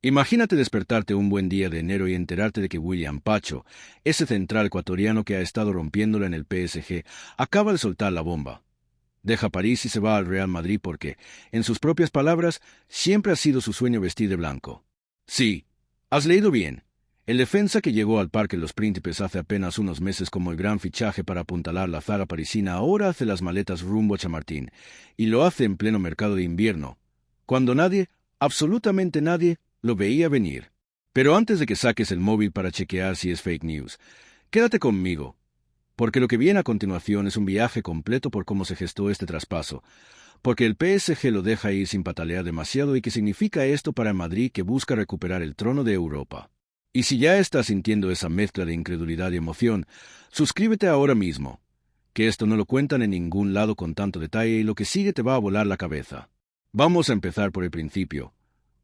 Imagínate despertarte un buen día de enero y enterarte de que William Pacho, ese central ecuatoriano que ha estado rompiéndola en el PSG, acaba de soltar la bomba. Deja París y se va al Real Madrid porque, en sus propias palabras, siempre ha sido su sueño vestir de blanco. Sí, has leído bien. El defensa que llegó al Parque Los Príncipes hace apenas unos meses como el gran fichaje para apuntalar la zaga parisina ahora hace las maletas rumbo a Chamartín, y lo hace en pleno mercado de invierno, cuando nadie, absolutamente nadie, lo veía venir. Pero antes de que saques el móvil para chequear si es fake news, quédate conmigo, porque lo que viene a continuación es un viaje completo por cómo se gestó este traspaso, porque el PSG lo deja ir sin patalear demasiado y qué significa esto para el Madrid que busca recuperar el trono de Europa. Y si ya estás sintiendo esa mezcla de incredulidad y emoción, suscríbete ahora mismo, que esto no lo cuentan en ningún lado con tanto detalle y lo que sigue te va a volar la cabeza. Vamos a empezar por el principio,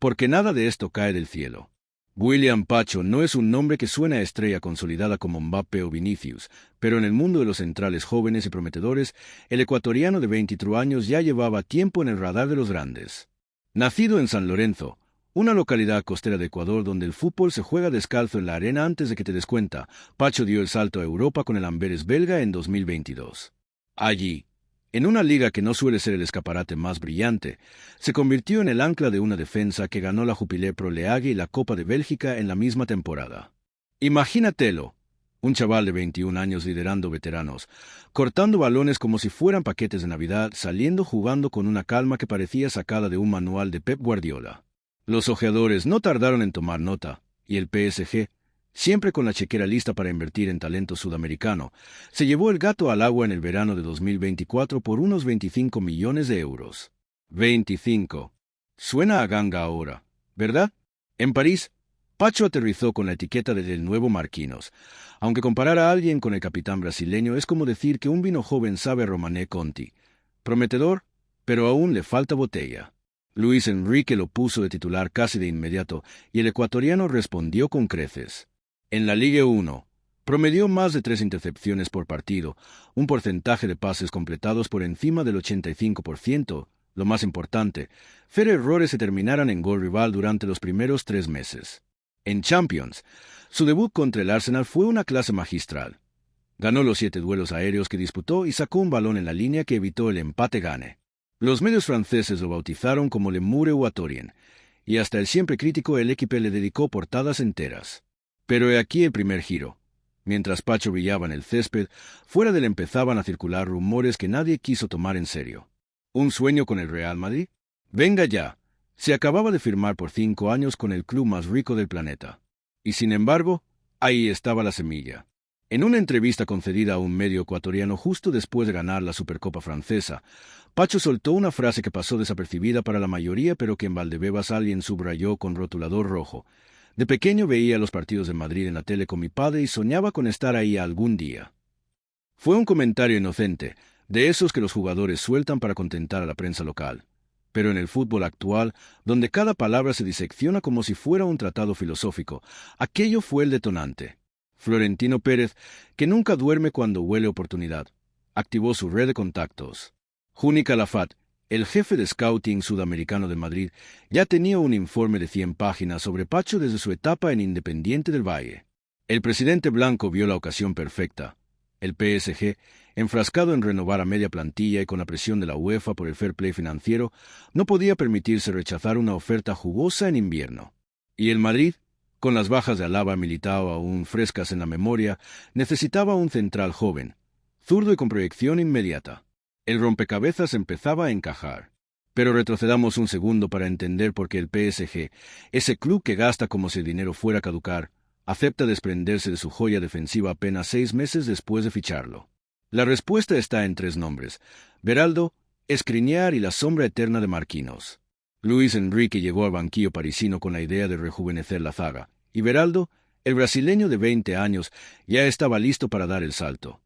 porque nada de esto cae del cielo. William Pacho no es un nombre que suena a estrella consolidada como Mbappé o Vinicius, pero en el mundo de los centrales jóvenes y prometedores, el ecuatoriano de 23 años ya llevaba tiempo en el radar de los grandes. Nacido en San Lorenzo, una localidad costera de Ecuador donde el fútbol se juega descalzo en la arena antes de que te des cuenta, Pacho dio el salto a Europa con el Amberes belga en 2022. Allí, en una liga que no suele ser el escaparate más brillante, se convirtió en el ancla de una defensa que ganó la Jupiler Pro League y la Copa de Bélgica en la misma temporada. Imagínatelo, un chaval de 21 años liderando veteranos, cortando balones como si fueran paquetes de Navidad, saliendo jugando con una calma que parecía sacada de un manual de Pep Guardiola. Los ojeadores no tardaron en tomar nota, y el PSG, siempre con la chequera lista para invertir en talento sudamericano, se llevó el gato al agua en el verano de 2024 por unos 25 millones de euros. 25. Suena a ganga ahora, ¿verdad? En París, Pacho aterrizó con la etiqueta del nuevo Marquinhos. Aunque comparar a alguien con el capitán brasileño es como decir que un vino joven sabe a Romané Conti. Prometedor, pero aún le falta botella. Luis Enrique lo puso de titular casi de inmediato y el ecuatoriano respondió con creces. En la Liga 1, promedió más de 3 intercepciones por partido, un porcentaje de pases completados por encima del 85%. Lo más importante, cero errores se terminaran en gol rival durante los primeros 3 meses. En Champions, su debut contra el Arsenal fue una clase magistral. Ganó los 7 duelos aéreos que disputó y sacó un balón en la línea que evitó el empate-gane. Los medios franceses lo bautizaron como Le Mure Equatorien, y hasta el siempre crítico El Equipe le dedicó portadas enteras. Pero he aquí el primer giro. Mientras Pacho brillaba en el césped, fuera de él empezaban a circular rumores que nadie quiso tomar en serio. ¿Un sueño con el Real Madrid? ¡Venga ya! Se acababa de firmar por 5 años con el club más rico del planeta. Y sin embargo, ahí estaba la semilla. En una entrevista concedida a un medio ecuatoriano justo después de ganar la Supercopa francesa, Pacho soltó una frase que pasó desapercibida para la mayoría pero que en Valdebebas alguien subrayó con rotulador rojo. De pequeño veía los partidos de Madrid en la tele con mi padre y soñaba con estar ahí algún día. Fue un comentario inocente, de esos que los jugadores sueltan para contentar a la prensa local. Pero en el fútbol actual, donde cada palabra se disecciona como si fuera un tratado filosófico, aquello fue el detonante. Florentino Pérez, que nunca duerme cuando huele oportunidad, activó su red de contactos. Juni Calafat, el jefe de scouting sudamericano de Madrid, ya tenía un informe de 100 páginas sobre Pacho desde su etapa en Independiente del Valle. El presidente blanco vio la ocasión perfecta. El PSG, enfrascado en renovar a media plantilla y con la presión de la UEFA por el fair play financiero, no podía permitirse rechazar una oferta jugosa en invierno. Y el Madrid, con las bajas de Alaba y Militao aún frescas en la memoria, necesitaba un central joven, zurdo y con proyección inmediata. El rompecabezas empezaba a encajar. Pero retrocedamos un segundo para entender por qué el PSG, ese club que gasta como si el dinero fuera a caducar, acepta desprenderse de su joya defensiva apenas 6 meses después de ficharlo. La respuesta está en 3 nombres: Beraldo, Skriniar y la sombra eterna de Marquinhos. Luis Enrique llegó al banquillo parisino con la idea de rejuvenecer la zaga, y Beraldo, el brasileño de 20 años, ya estaba listo para dar el salto.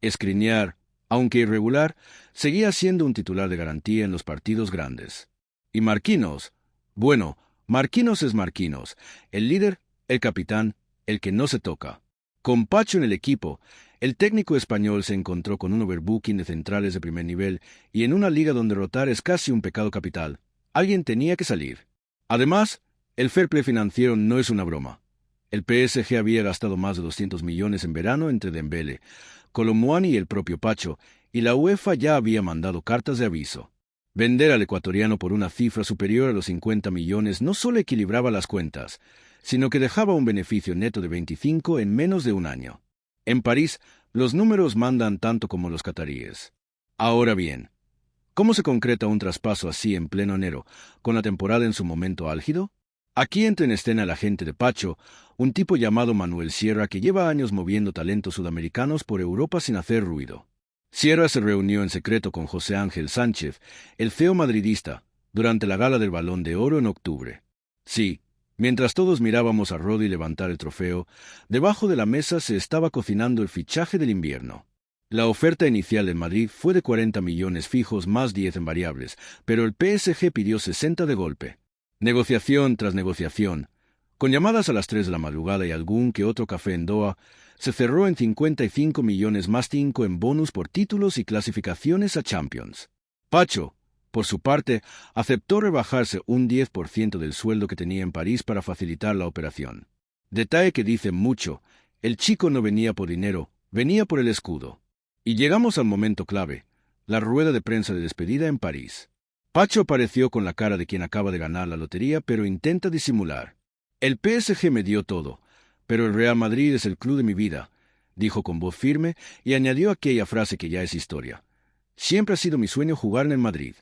Skriniar, aunque irregular, seguía siendo un titular de garantía en los partidos grandes. Y Marquinhos, bueno, Marquinhos es Marquinhos, el líder, el capitán, el que no se toca. Con Pacho en el equipo, el técnico español se encontró con un overbooking de centrales de primer nivel y en una liga donde rotar es casi un pecado capital, alguien tenía que salir. Además, El fair play financiero no es una broma. El PSG había gastado más de 200 millones en verano entre Dembélé, Kolo Muani y el propio Pacho, y la UEFA ya había mandado cartas de aviso. Vender al ecuatoriano por una cifra superior a los 50 millones no solo equilibraba las cuentas, sino que dejaba un beneficio neto de 25 en menos de un año. En París, los números mandan tanto como los cataríes. Ahora bien, ¿cómo se concreta un traspaso así en pleno enero, con la temporada en su momento álgido? Aquí entra en escena el agente de Pacho, un tipo llamado Manuel Sierra que lleva años moviendo talentos sudamericanos por Europa sin hacer ruido. Sierra se reunió en secreto con José Ángel Sánchez, el CEO madridista, durante la gala del Balón de Oro en octubre. Sí, mientras todos mirábamos a Rodri levantar el trofeo, debajo de la mesa se estaba cocinando el fichaje del invierno. La oferta inicial en Madrid fue de 40 millones fijos más 10 en variables, pero el PSG pidió 60 de golpe. Negociación tras negociación, con llamadas a las 3 de la madrugada y algún que otro café en Doha, se cerró en 55 millones más 5 en bonus por títulos y clasificaciones a Champions. Pacho, por su parte, aceptó rebajarse un 10% del sueldo que tenía en París para facilitar la operación. Detalle que dice mucho, el chico no venía por dinero, venía por el escudo. Y llegamos al momento clave, la rueda de prensa de despedida en París. Pacho apareció con la cara de quien acaba de ganar la lotería, pero intenta disimular. El PSG me dio todo, pero el Real Madrid es el club de mi vida, dijo con voz firme y añadió aquella frase que ya es historia. Siempre ha sido mi sueño jugar en el Madrid.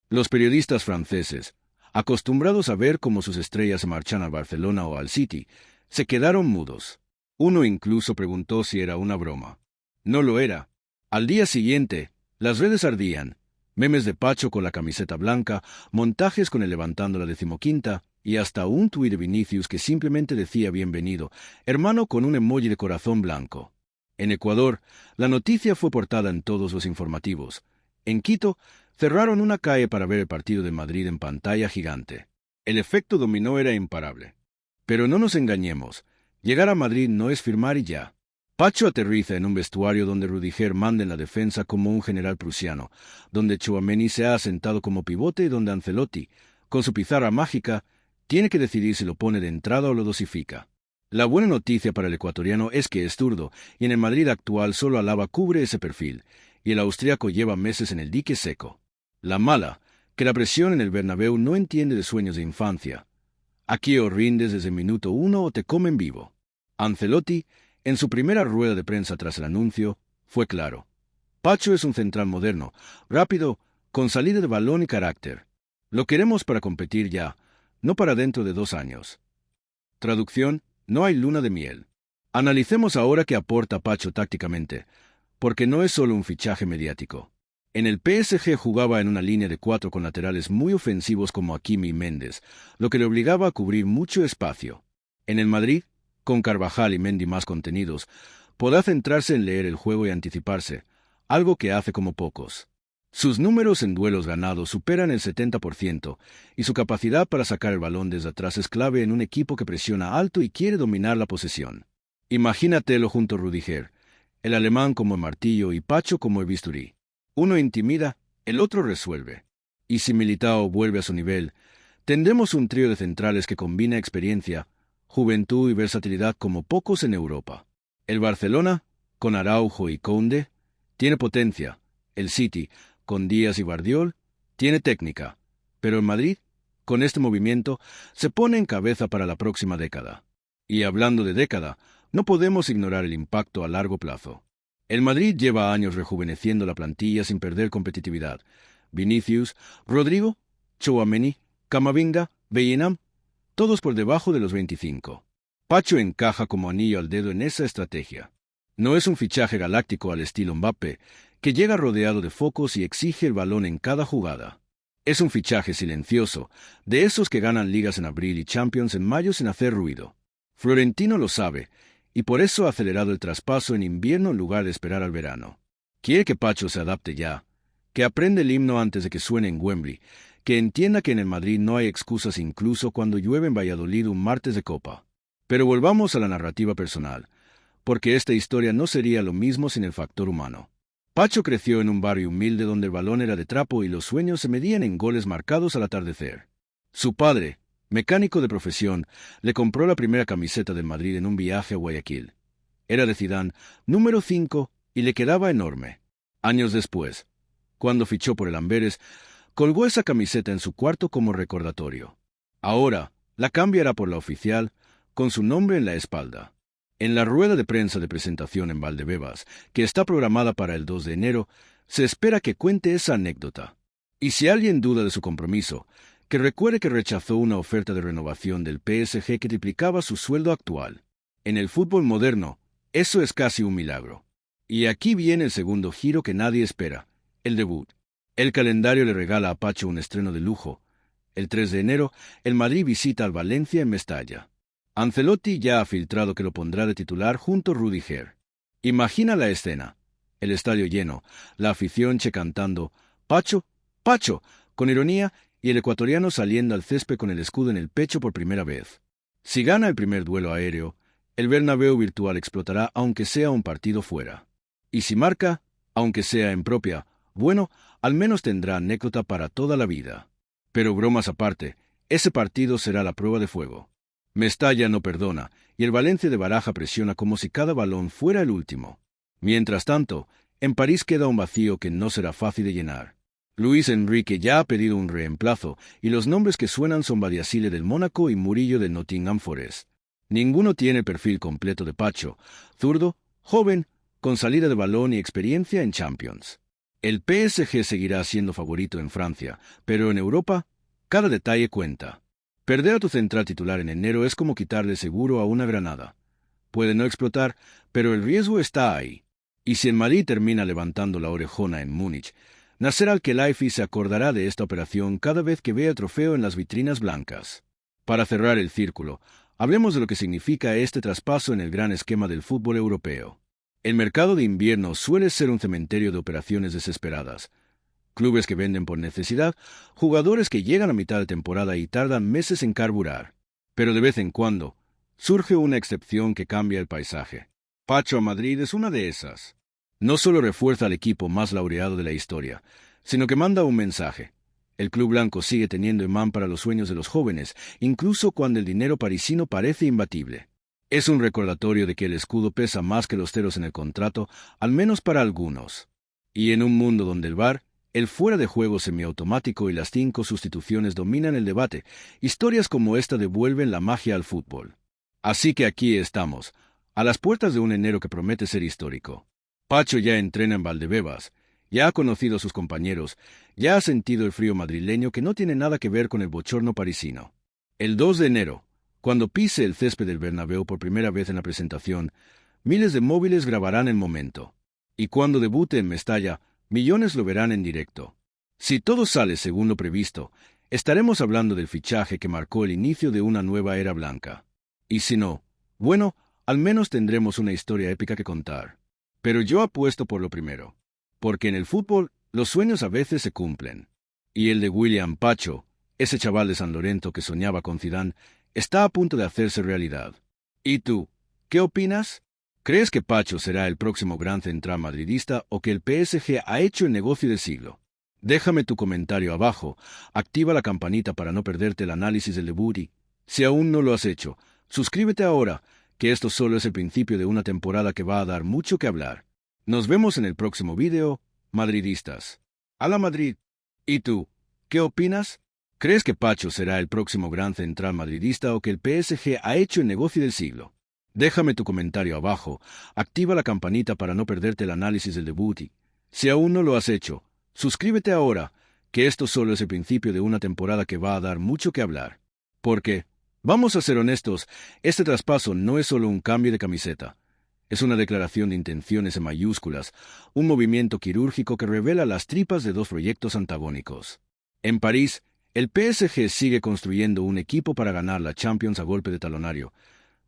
Los periodistas franceses, acostumbrados a ver cómo sus estrellas se marchan al Barcelona o al City, se quedaron mudos. Uno incluso preguntó si era una broma. No lo era. Al día siguiente, las redes ardían. Memes de Pacho con la camiseta blanca, montajes con el levantando la 15ª, y hasta un tuit de Vinicius que simplemente decía bienvenido, hermano con un emoji de corazón blanco. En Ecuador, la noticia fue portada en todos los informativos. En Quito, cerraron una calle para ver el partido de Madrid en pantalla gigante. El efecto dominó era imparable. Pero no nos engañemos, llegar a Madrid no es firmar y ya. Pacho aterriza en un vestuario donde Rudiger manda en la defensa como un general prusiano, donde Tchouaméni se ha asentado como pivote y donde Ancelotti, con su pizarra mágica, tiene que decidir si lo pone de entrada o lo dosifica. La buena noticia para el ecuatoriano es que es zurdo, y en el Madrid actual solo Alaba cubre ese perfil, y el austriaco lleva meses en el dique seco. La mala, que la presión en el Bernabéu no entiende de sueños de infancia. Aquí o rindes desde el minuto 1 o te comen vivo. Ancelotti, en su primera rueda de prensa tras el anuncio, fue claro. Pacho es un central moderno, rápido, con salida de balón y carácter. Lo queremos para competir ya, no para dentro de 2 años. Traducción, no hay luna de miel. Analicemos ahora qué aporta Pacho tácticamente, porque no es solo un fichaje mediático. En el PSG jugaba en una línea de 4 con laterales muy ofensivos como Hakimi y Méndez, lo que le obligaba a cubrir mucho espacio. En el Madrid, con Carvajal y Mendy más contenidos, podrá centrarse en leer el juego y anticiparse, algo que hace como pocos. Sus números en duelos ganados superan el 70%, y su capacidad para sacar el balón desde atrás es clave en un equipo que presiona alto y quiere dominar la posesión. Imagínatelo junto a Rudiger, el alemán como el martillo y Pacho como el bisturí. Uno intimida, el otro resuelve. Y si Militao vuelve a su nivel, tendremos un trío de centrales que combina experiencia, juventud y versatilidad como pocos en Europa. El Barcelona, con Araujo y Koundé, tiene potencia. El City, con Díaz y Guardiol, tiene técnica. Pero el Madrid, con este movimiento, se pone en cabeza para la próxima década. Y hablando de década, no podemos ignorar el impacto a largo plazo. El Madrid lleva años rejuveneciendo la plantilla sin perder competitividad. Vinicius, Rodrigo, Tchouaméni, Camavinga, Bellingham, todos por debajo de los 25. Pacho encaja como anillo al dedo en esa estrategia. No es un fichaje galáctico al estilo Mbappé, que llega rodeado de focos y exige el balón en cada jugada. Es un fichaje silencioso, de esos que ganan ligas en abril y Champions en mayo sin hacer ruido. Florentino lo sabe, y por eso ha acelerado el traspaso en invierno en lugar de esperar al verano. Quiere que Pacho se adapte ya, que aprenda el himno antes de que suene en Wembley, que entienda que en el Madrid no hay excusas incluso cuando llueve en Valladolid un martes de copa. Pero volvamos a la narrativa personal, porque esta historia no sería lo mismo sin el factor humano. Pacho creció en un barrio humilde donde el balón era de trapo y los sueños se medían en goles marcados al atardecer. Su padre, Mecánico de profesión, le compró la primera camiseta del Madrid en un viaje a Guayaquil. Era de Zidane, número 5, y le quedaba enorme. Años después, cuando fichó por el Amberes, colgó esa camiseta en su cuarto como recordatorio. Ahora, la cambiará por la oficial, con su nombre en la espalda. En la rueda de prensa de presentación en Valdebebas, que está programada para el 2 de enero, se espera que cuente esa anécdota. Y si alguien duda de su compromiso, que recuerde que rechazó una oferta de renovación del PSG que triplicaba su sueldo actual. En el fútbol moderno, eso es casi un milagro. Y aquí viene el segundo giro que nadie espera, el debut. El calendario le regala a Pacho un estreno de lujo. El 3 de enero, el Madrid visita al Valencia en Mestalla. Ancelotti ya ha filtrado que lo pondrá de titular junto a Rudiger. Imagina la escena. El estadio lleno, la afición cantando «Pacho, Pacho», con ironía, y el ecuatoriano saliendo al césped con el escudo en el pecho por primera vez. Si gana el primer duelo aéreo, el Bernabéu virtual explotará aunque sea un partido fuera. Y si marca, aunque sea en propia, bueno, al menos tendrá anécdota para toda la vida. Pero bromas aparte, ese partido será la prueba de fuego. Mestalla no perdona, y el Valencia de Baraja presiona como si cada balón fuera el último. Mientras tanto, en París queda un vacío que no será fácil de llenar. Luis Enrique ya ha pedido un reemplazo, y los nombres que suenan son Badiashile del Mónaco y Murillo del Nottingham Forest. Ninguno tiene el perfil completo de Pacho, zurdo, joven, con salida de balón y experiencia en Champions. El PSG seguirá siendo favorito en Francia, pero en Europa, cada detalle cuenta. Perder a tu central titular en enero es como quitarle seguro a una granada. Puede no explotar, pero el riesgo está ahí. Y si el Madrid termina levantando la orejona en Múnich, Nasser Al-Khelaifi se acordará de esta operación cada vez que vea el trofeo en las vitrinas blancas. Para cerrar el círculo, hablemos de lo que significa este traspaso en el gran esquema del fútbol europeo. El mercado de invierno suele ser un cementerio de operaciones desesperadas. Clubes que venden por necesidad, jugadores que llegan a mitad de temporada y tardan meses en carburar. Pero de vez en cuando, surge una excepción que cambia el paisaje. Pacho a Madrid es una de esas. No solo refuerza al equipo más laureado de la historia, sino que manda un mensaje. El club blanco sigue teniendo imán para los sueños de los jóvenes, incluso cuando el dinero parisino parece imbatible. Es un recordatorio de que el escudo pesa más que los ceros en el contrato, al menos para algunos. Y en un mundo donde el VAR, el fuera de juego semiautomático y las 5 sustituciones dominan el debate, historias como esta devuelven la magia al fútbol. Así que aquí estamos, a las puertas de un enero que promete ser histórico. Pacho ya entrena en Valdebebas, ya ha conocido a sus compañeros, ya ha sentido el frío madrileño que no tiene nada que ver con el bochorno parisino. El 2 de enero, cuando pise el césped del Bernabéu por primera vez en la presentación, miles de móviles grabarán el momento. Y cuando debute en Mestalla, millones lo verán en directo. Si todo sale según lo previsto, estaremos hablando del fichaje que marcó el inicio de una nueva era blanca. Y si no, bueno, al menos tendremos una historia épica que contar. Pero yo apuesto por lo primero, porque en el fútbol los sueños a veces se cumplen. Y el de William Pacho, ese chaval de San Lorenzo que soñaba con Zidane, está a punto de hacerse realidad. ¿Y tú, qué opinas? ¿Crees que Pacho será el próximo gran central madridista o que el PSG ha hecho el negocio del siglo? Déjame tu comentario abajo, activa la campanita para no perderte el análisis del debut y, si aún no lo has hecho, suscríbete ahora, que esto solo es el principio de una temporada que va a dar mucho que hablar. Nos vemos en el próximo video, madridistas. ¡A la Madrid! ¿Y tú, qué opinas? ¿Crees que Pacho será el próximo gran central madridista o que el PSG ha hecho el negocio del siglo? Déjame tu comentario abajo, activa la campanita para no perderte el análisis del debut y, si aún no lo has hecho, suscríbete ahora, que esto solo es el principio de una temporada que va a dar mucho que hablar. Porque, vamos a ser honestos, este traspaso no es solo un cambio de camiseta. Es una declaración de intenciones en mayúsculas, un movimiento quirúrgico que revela las tripas de dos proyectos antagónicos. En París, el PSG sigue construyendo un equipo para ganar la Champions a golpe de talonario,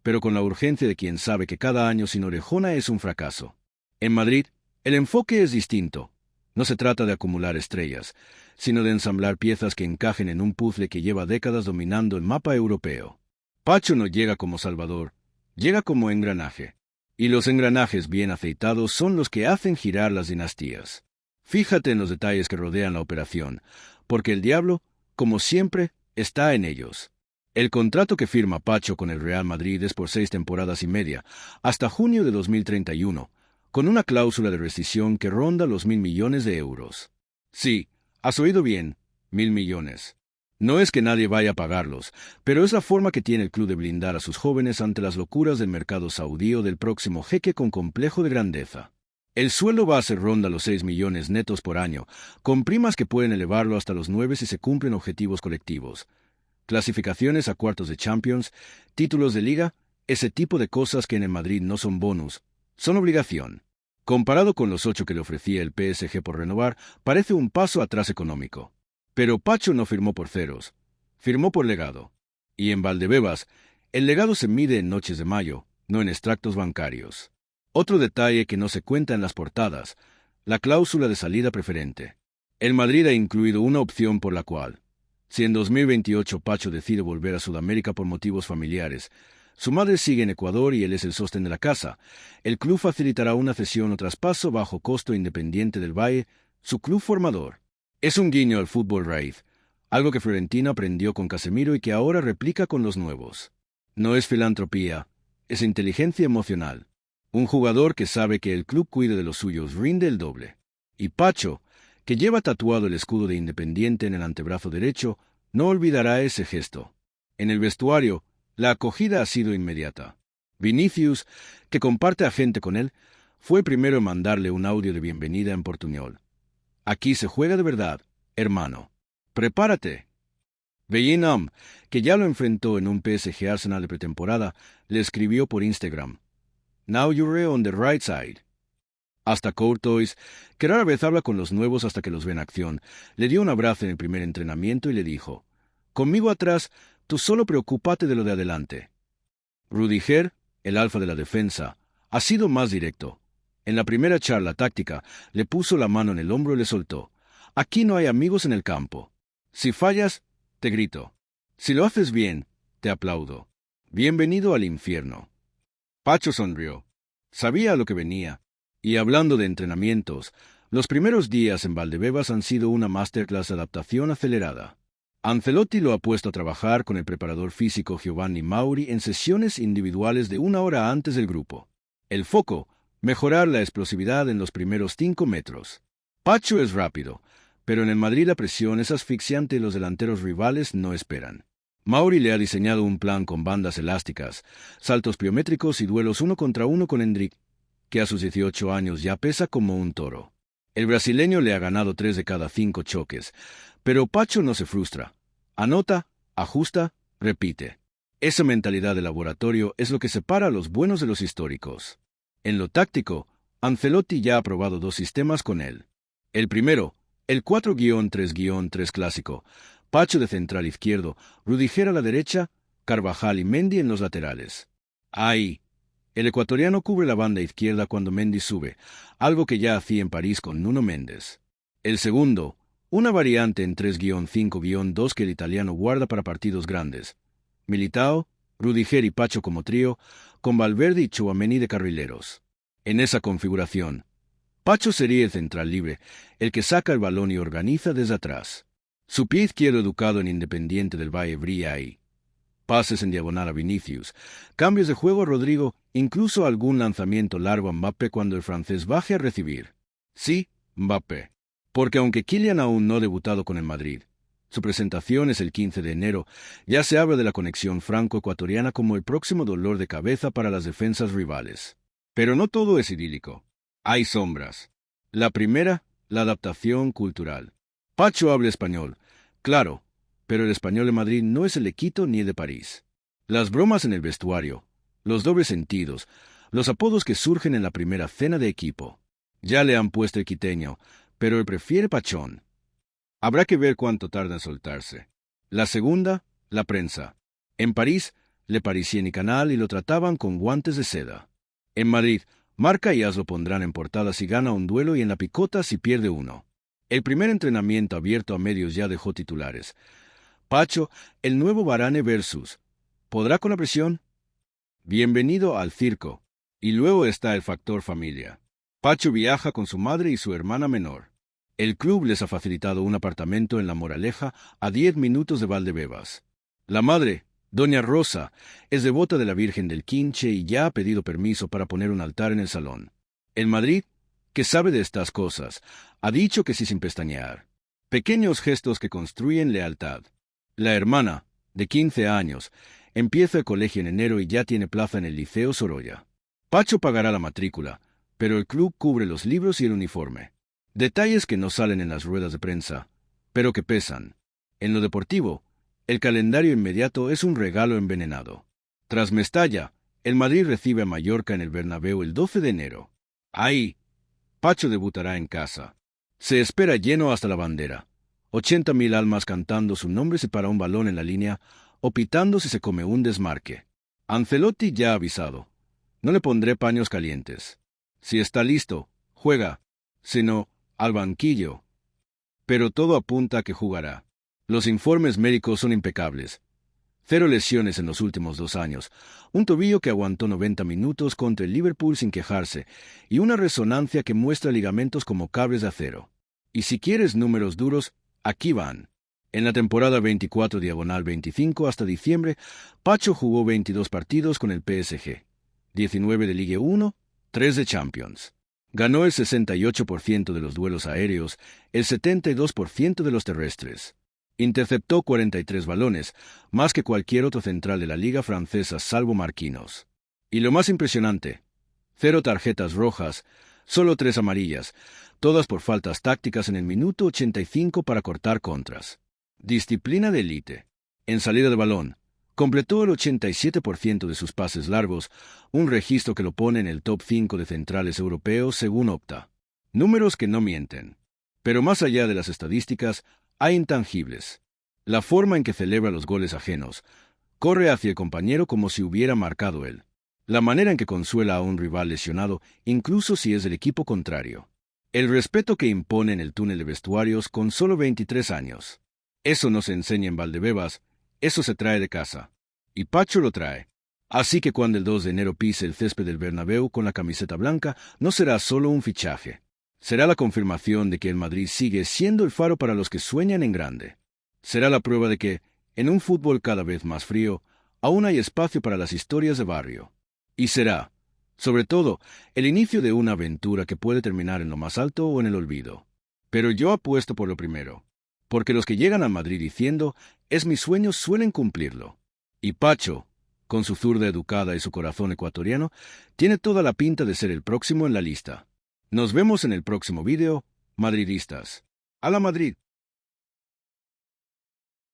pero con la urgencia de quien sabe que cada año sin orejona es un fracaso. En Madrid, el enfoque es distinto. No se trata de acumular estrellas, sino de ensamblar piezas que encajen en un puzzle que lleva décadas dominando el mapa europeo. Pacho no llega como salvador, llega como engranaje. Y los engranajes bien aceitados son los que hacen girar las dinastías. Fíjate en los detalles que rodean la operación, porque el diablo, como siempre, está en ellos. El contrato que firma Pacho con el Real Madrid es por 6 temporadas y media, hasta junio de 2031, con una cláusula de rescisión que ronda los 1.000 millones de euros. Sí, has oído bien, 1.000 millones. No es que nadie vaya a pagarlos, pero es la forma que tiene el club de blindar a sus jóvenes ante las locuras del mercado saudí o del próximo jeque con complejo de grandeza. El sueldo base ronda los 6 millones netos por año, con primas que pueden elevarlo hasta los 9 si se cumplen objetivos colectivos. Clasificaciones a cuartos de Champions, títulos de liga, ese tipo de cosas que en el Madrid no son bonus, son obligación. Comparado con los 8 que le ofrecía el PSG por renovar, parece un paso atrás económico. Pero Pacho no firmó por ceros, firmó por legado. Y en Valdebebas, el legado se mide en noches de mayo, no en extractos bancarios. Otro detalle que no se cuenta en las portadas, la cláusula de salida preferente. El Madrid ha incluido una opción por la cual, si en 2028 Pacho decide volver a Sudamérica por motivos familiares, su madre sigue en Ecuador y él es el sostén de la casa, el club facilitará una cesión o traspaso bajo costo Independiente del Valle, su club formador. Es un guiño al fútbol raíz, algo que Florentino aprendió con Casemiro y que ahora replica con los nuevos. No es filantropía, es inteligencia emocional. Un jugador que sabe que el club cuida de los suyos rinde el doble. Y Pacho, que lleva tatuado el escudo de Independiente en el antebrazo derecho, no olvidará ese gesto. En el vestuario, la acogida ha sido inmediata. Vinicius, que comparte agente con él, fue primero en mandarle un audio de bienvenida en portuñol. Aquí se juega de verdad, hermano. Prepárate. Bellingham, que ya lo enfrentó en un PSG Arsenal de pretemporada, le escribió por Instagram. Now you're on the right side. Hasta Courtois, que rara vez habla con los nuevos hasta que los ve en acción, le dio un abrazo en el primer entrenamiento y le dijo, «Conmigo atrás, tú solo preocúpate de lo de adelante». Rudiger, el alfa de la defensa, ha sido más directo. En la primera charla táctica, le puso la mano en el hombro y le soltó. «Aquí no hay amigos en el campo. Si fallas, te grito. Si lo haces bien, te aplaudo. Bienvenido al infierno». Pacho sonrió. Sabía a lo que venía. Y hablando de entrenamientos, los primeros días en Valdebebas han sido una masterclass de adaptación acelerada. Ancelotti lo ha puesto a trabajar con el preparador físico Giovanni Mauri en sesiones individuales de 1 hora antes del grupo. El foco, mejorar la explosividad en los primeros 5 metros. Pacho es rápido, pero en el Madrid la presión es asfixiante y los delanteros rivales no esperan. Mauri le ha diseñado un plan con bandas elásticas, saltos pliométricos y duelos 1 contra 1 con Endrick, que a sus 18 años ya pesa como un toro. El brasileño le ha ganado 3 de cada 5 choques, pero Pacho no se frustra. Anota, ajusta, repite. Esa mentalidad de laboratorio es lo que separa a los buenos de los históricos. En lo táctico, Ancelotti ya ha probado 2 sistemas con él. El primero, el 4-3-3 clásico, Pacho de central izquierdo, Rudiger a la derecha, Carvajal y Mendy en los laterales. Ahí, el ecuatoriano cubre la banda izquierda cuando Mendy sube, algo que ya hacía en París con Nuno Méndez. El segundo, una variante en 3-5-2 que el italiano guarda para partidos grandes. Militao, Rudiger y Pacho como trío, con Valverde y Tchouaméni de carrileros. En esa configuración, Pacho sería el central libre, el que saca el balón y organiza desde atrás. Su pie izquierdo educado en Independiente del Valle brilla ahí. Pases en diagonal a Vinicius, cambios de juego a Rodrigo, incluso algún lanzamiento largo a Mbappé cuando el francés baje a recibir. Sí, Mbappé. Porque aunque Kylian aún no ha debutado con el Madrid, su presentación es el 15 de enero, ya se habla de la conexión franco-ecuatoriana como el próximo dolor de cabeza para las defensas rivales. Pero no todo es idílico. Hay sombras. La primera, la adaptación cultural. Pacho habla español, claro, pero el español de Madrid no es el de Quito ni el de París. Las bromas en el vestuario, los dobles sentidos, los apodos que surgen en la primera cena de equipo. Ya le han puesto el quiteño, pero él prefiere Pachón. Habrá que ver cuánto tarda en soltarse. La segunda, la prensa. En París, Le Parisien y Canal y lo trataban con guantes de seda. En Madrid, Marca y As lo pondrán en portada si gana un duelo y en la picota si pierde uno. El primer entrenamiento abierto a medios ya dejó titulares. Pacho, el nuevo Varane versus. ¿Podrá con la presión? Bienvenido al circo. Y luego está el factor familia. Pacho viaja con su madre y su hermana menor. El club les ha facilitado un apartamento en La Moraleja a 10 minutos de Valdebebas. La madre, Doña Rosa es devota de la Virgen del Quinche y ya ha pedido permiso para poner un altar en el salón. El Madrid, que sabe de estas cosas, ha dicho que sí sin pestañear. Pequeños gestos que construyen lealtad. La hermana, de 15 años, empieza el colegio en enero y ya tiene plaza en el Liceo Sorolla. Pacho pagará la matrícula, pero el club cubre los libros y el uniforme. Detalles que no salen en las ruedas de prensa, pero que pesan. En lo deportivo, el calendario inmediato es un regalo envenenado. Tras Mestalla, el Madrid recibe a Mallorca en el Bernabéu el 12 de enero. Ahí, Pacho debutará en casa. Se espera lleno hasta la bandera. 80.000 almas cantando su nombre si para un balón en la línea o pitando si se come un desmarque. Ancelotti ya ha avisado. No le pondré paños calientes. Si está listo, juega. Si no, al banquillo. Pero todo apunta a que jugará. Los informes médicos son impecables. 0 lesiones en los últimos 2 años, un tobillo que aguantó 90 minutos contra el Liverpool sin quejarse, y una resonancia que muestra ligamentos como cables de acero. Y si quieres números duros, aquí van. En la temporada 24/25 hasta diciembre, Pacho jugó 22 partidos con el PSG, 19 de Ligue 1, 3 de Champions. Ganó el 68% de los duelos aéreos, el 72% de los terrestres. Interceptó 43 balones, más que cualquier otro central de la liga francesa salvo Marquinhos. Y lo más impresionante, 0 tarjetas rojas, solo 3 amarillas, todas por faltas tácticas en el minuto 85 para cortar contras. Disciplina de élite. En salida de balón, completó el 87% de sus pases largos, un registro que lo pone en el top 5 de centrales europeos según Opta. Números que no mienten. Pero más allá de las estadísticas, hay intangibles. La forma en que celebra los goles ajenos. Corre hacia el compañero como si hubiera marcado él. La manera en que consuela a un rival lesionado, incluso si es del equipo contrario. El respeto que impone en el túnel de vestuarios con solo 23 años. Eso no se enseña en Valdebebas, eso se trae de casa. Y Pacho lo trae. Así que cuando el 2 de enero pise el césped del Bernabéu con la camiseta blanca, no será solo un fichaje. Será la confirmación de que el Madrid sigue siendo el faro para los que sueñan en grande. Será la prueba de que, en un fútbol cada vez más frío, aún hay espacio para las historias de barrio. Y será, sobre todo, el inicio de una aventura que puede terminar en lo más alto o en el olvido. Pero yo apuesto por lo primero, porque los que llegan a Madrid diciendo, es mi sueño, suelen cumplirlo. Y Pacho, con su zurda educada y su corazón ecuatoriano, tiene toda la pinta de ser el próximo en la lista. Nos vemos en el próximo vídeo, madridistas. ¡A la Madrid!